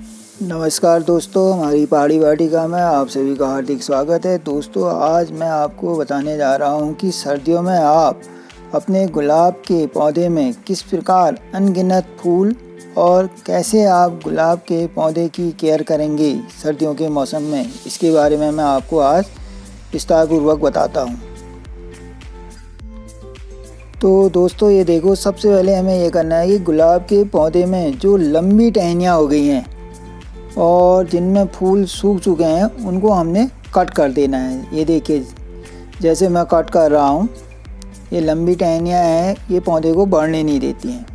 नमस्कार दोस्तों, हमारी पहाड़ी वाटिका में आप सभी का हार्दिक स्वागत है। दोस्तों, आज मैं आपको बताने जा रहा हूं कि सर्दियों में आप अपने गुलाब के पौधे में किस प्रकार अनगिनत फूल और कैसे आप गुलाब के पौधे की केयर करेंगे सर्दियों के मौसम में, इसके बारे में मैं आपको आज विस्तारपूर्वक बताता हूं। तो दोस्तों, ये देखो, सबसे पहले हमें ये करना है कि गुलाब के पौधे में जो लंबी टहनियाँ हो गई हैं और जिनमें फूल सूख चुके हैं उनको हमने कट कर देना है। ये देखिए, जैसे मैं कट कर रहा हूँ, ये लंबी टहनियाँ हैं, ये पौधे को बढ़ने नहीं देती हैं।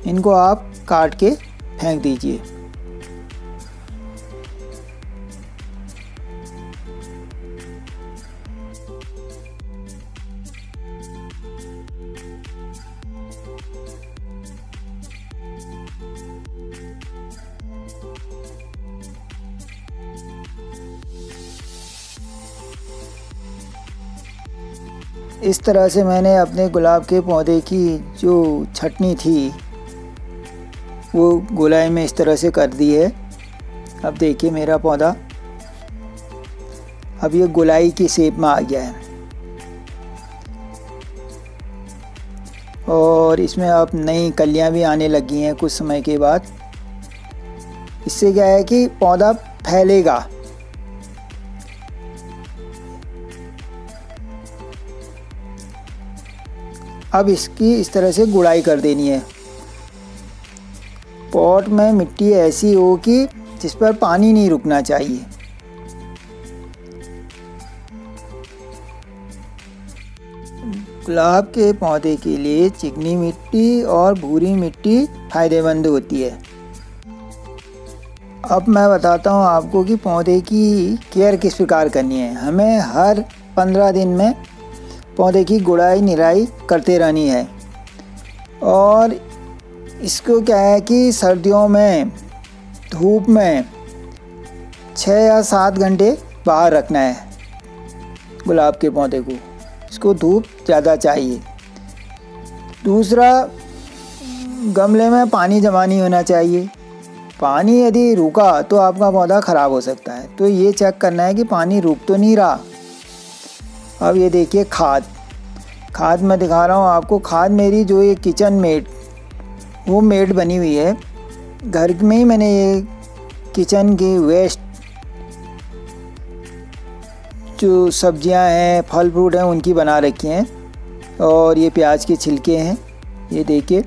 इनको आप काट के फेंक दीजिए। इस तरह से मैंने अपने गुलाब के पौधे की जो छटनी थी वो गोलाई में इस तरह से कर दी है। अब देखिए, मेरा पौधा अब ये गोलाई की शेप में आ गया है और इसमें अब नई कलियां भी आने लगी हैं कुछ समय के बाद। इससे क्या है कि पौधा फैलेगा। अब इसकी इस तरह से गुड़ाई कर देनी है। पॉट में मिट्टी ऐसी हो कि जिस पर पानी नहीं रुकना चाहिए। गुलाब के पौधे के लिए चिकनी मिट्टी और भूरी मिट्टी फायदेमंद होती है। अब मैं बताता हूँ आपको कि पौधे की केयर किस प्रकार करनी है। हमें हर 15 दिन में पौधे की गुड़ाई निराई करते रहनी है और इसको क्या है कि सर्दियों में धूप में 6 या 7 घंटे बाहर रखना है गुलाब के पौधे को। इसको धूप ज़्यादा चाहिए। दूसरा, गमले में पानी जमा नहीं होना चाहिए। पानी यदि रुका तो आपका पौधा ख़राब हो सकता है। तो ये चेक करना है कि पानी रुक तो नहीं रहा। अब ये देखिए, खाद मैं दिखा रहा हूँ आपको। खाद मेरी जो ये किचन मेड वो मेड बनी हुई है। घर में ही मैंने ये किचन की वेस्ट जो सब्जियां हैं, फल फ्रूट हैं, उनकी बना रखी हैं। और ये प्याज के छिलके हैं। ये देखिए,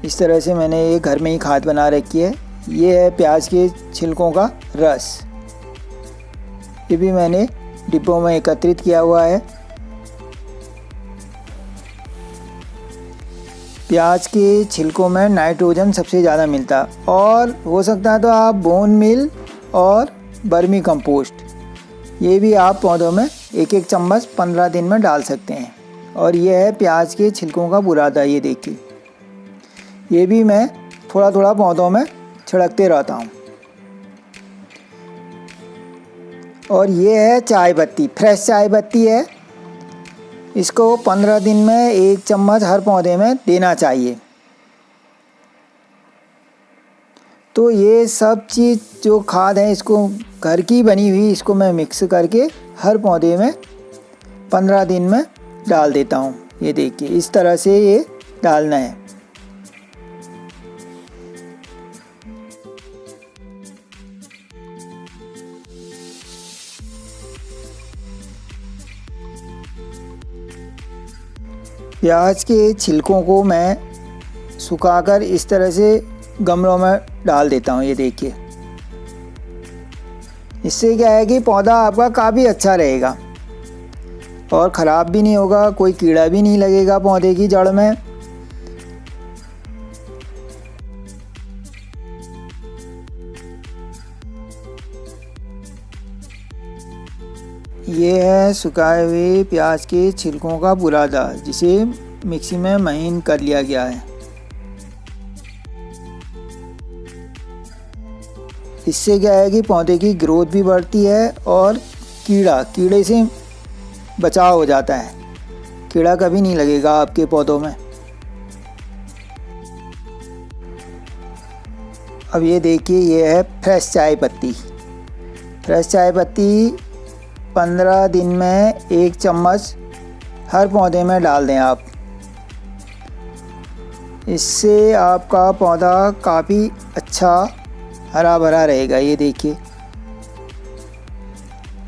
इस तरह से मैंने ये घर में ही खाद बना रखी है। ये है प्याज के छिलकों का रस। ये भी मैंने डिब्बों में एकत्रित किया हुआ है। प्याज के छिलकों में नाइट्रोजन सबसे ज़्यादा मिलता है और हो सकता है तो आप बोन मील और वर्मी कंपोस्ट ये भी आप पौधों में 1-1 चम्मच 15 दिन में डाल सकते हैं। और ये है प्याज के छिलकों का बुरादा। ये देखिए, ये भी मैं थोड़ा थोड़ा पौधों में छिड़कते रहता हूँ। और ये है चाय पत्ती, फ्रेश चाय पत्ती है। इसको 15 दिन में 1 चम्मच हर पौधे में देना चाहिए। तो ये सब चीज़ जो खाद है, इसको घर की बनी हुई, इसको मैं मिक्स करके हर पौधे में 15 दिन में डाल देता हूँ। ये देखिए, इस तरह से ये डालना है। प्याज के छिलकों को मैं सुखाकर इस तरह से गमलों में डाल देता हूँ। ये देखिए, इससे क्या है कि पौधा आपका काफ़ी अच्छा रहेगा और ख़राब भी नहीं होगा, कोई कीड़ा भी नहीं लगेगा पौधे की जड़ में। ये है सुखाए हुए प्याज के छिलकों का बुरादा, जिसे मिक्सी में महीन कर लिया गया है। इससे क्या है कि पौधे की ग्रोथ भी बढ़ती है और कीड़े से बचाव हो जाता है। कीड़ा कभी नहीं लगेगा आपके पौधों में। अब ये देखिए, ये है फ्रेश चाय पत्ती। फ्रेश चाय पत्ती 15 दिन में 1 चम्मच हर पौधे में डाल दें आप। इससे आपका पौधा काफ़ी अच्छा हरा भरा रहेगा। ये देखिए,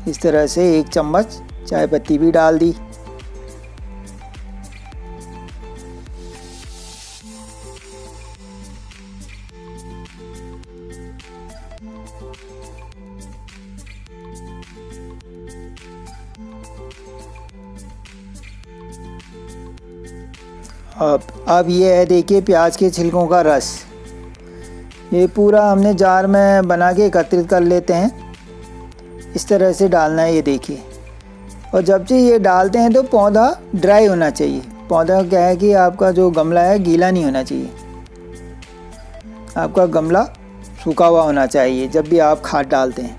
इस तरह से 1 चम्मच चाय पत्ती भी डाल दी। अब ये है, देखिए, प्याज के छिलकों का रस। ये पूरा हमने जार में बना के एकत्रित कर लेते हैं। इस तरह से डालना है, ये देखिए। और जब से ये डालते हैं तो पौधा ड्राई होना चाहिए। पौधा क्या है कि आपका जो गमला है गीला नहीं होना चाहिए, आपका गमला सूखा हुआ होना चाहिए जब भी आप खाद डालते हैं।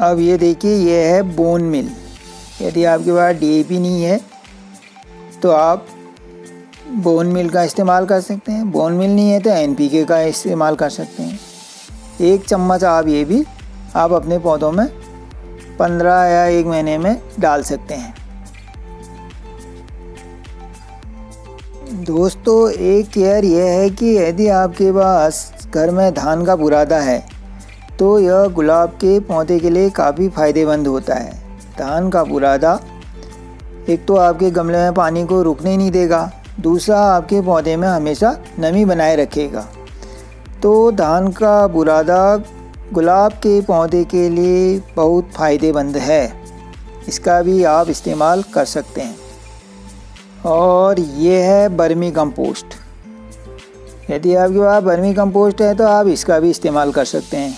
अब ये देखिए, ये है बोन मिल। यदि आपके पास डीएपी नहीं है तो आप बोन मिल का इस्तेमाल कर सकते हैं। बोन मिल नहीं है तो एनपीके का इस्तेमाल कर सकते हैं। 1 चम्मच आप ये भी आप अपने पौधों में 15 या 1 महीने में डाल सकते हैं। दोस्तों, एक केयर यह है कि यदि आपके पास घर में धान का बुरादा है तो यह गुलाब के पौधे के लिए काफ़ी फ़ायदेमंद होता है। धान का बुरादा एक तो आपके गमले में पानी को रुकने नहीं देगा, दूसरा आपके पौधे में हमेशा नमी बनाए रखेगा। तो धान का बुरादा गुलाब के पौधे के लिए बहुत फ़ायदेमंद है। इसका भी आप इस्तेमाल कर सकते हैं। और ये है बर्मी कंपोस्ट। यदि आपके पास बर्मी कंपोस्ट है तो आप इसका भी इस्तेमाल कर सकते हैं।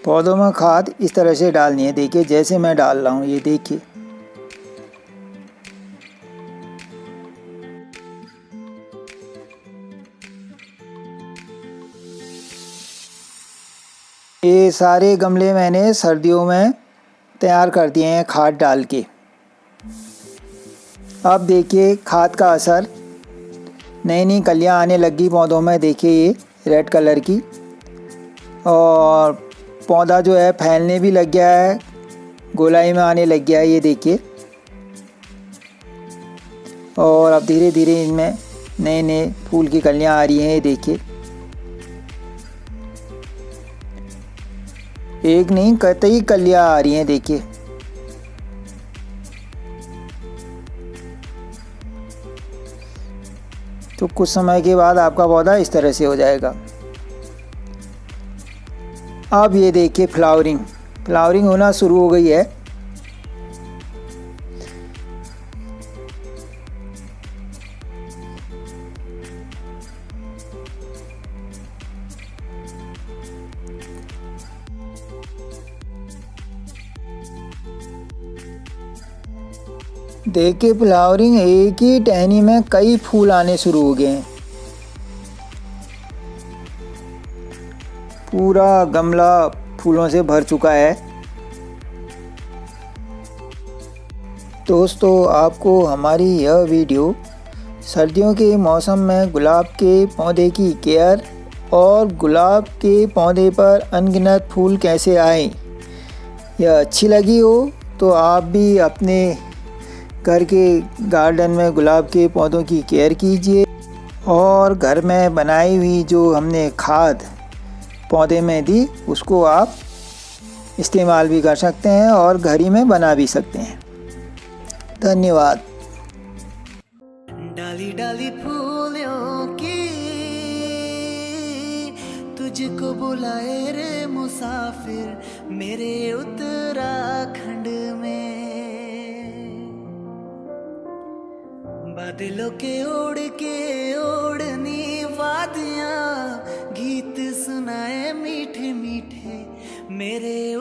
पौधों में खाद इस तरह से डालनी है। देखिए, जैसे मैं डाल रहा हूँ, ये देखिए। ये सारे गमले मैंने सर्दियों में तैयार कर दिए हैं खाद डाल के। अब देखिए खाद का असर, नई नई कलियाँ आने लगी पौधों में। देखिए, ये रेड कलर की, और पौधा जो है फैलने भी लग गया है, गोलाई में आने लग गया है। ये देखिए, और अब धीरे धीरे इनमें नए नए फूल की कलियां आ रही हैं। ये देखिए, एक नहीं कई कलियां आ रही हैं। देखिए, तो कुछ समय के बाद आपका पौधा इस तरह से हो जाएगा। अब ये देखिए, फ्लावरिंग होना शुरू हो गई है। देखिए, फ्लावरिंग, एक ही टहनी में कई फूल आने शुरू हो गए हैं। पूरा गमला फूलों से भर चुका है। दोस्तों, आपको हमारी यह वीडियो सर्दियों के मौसम में गुलाब के पौधे की केयर और गुलाब के पौधे पर अनगिनत फूल कैसे आए, यह अच्छी लगी हो तो आप भी अपने घर के गार्डन में गुलाब के पौधों की केयर कीजिए। और घर में बनाई हुई जो हमने खाद पौधे में दी, उसको आप इस्तेमाल भी कर सकते हैं और घर ही में बना भी सकते हैं। धन्यवाद। डाली डाली फूलों की तुझको बुलाए रे मुसाफिर, मेरे उत्तराखंड में बादलों के ओढ़ के ओढ़नी वादियाँ, गीत सुनाए मीठे मीठे मेरे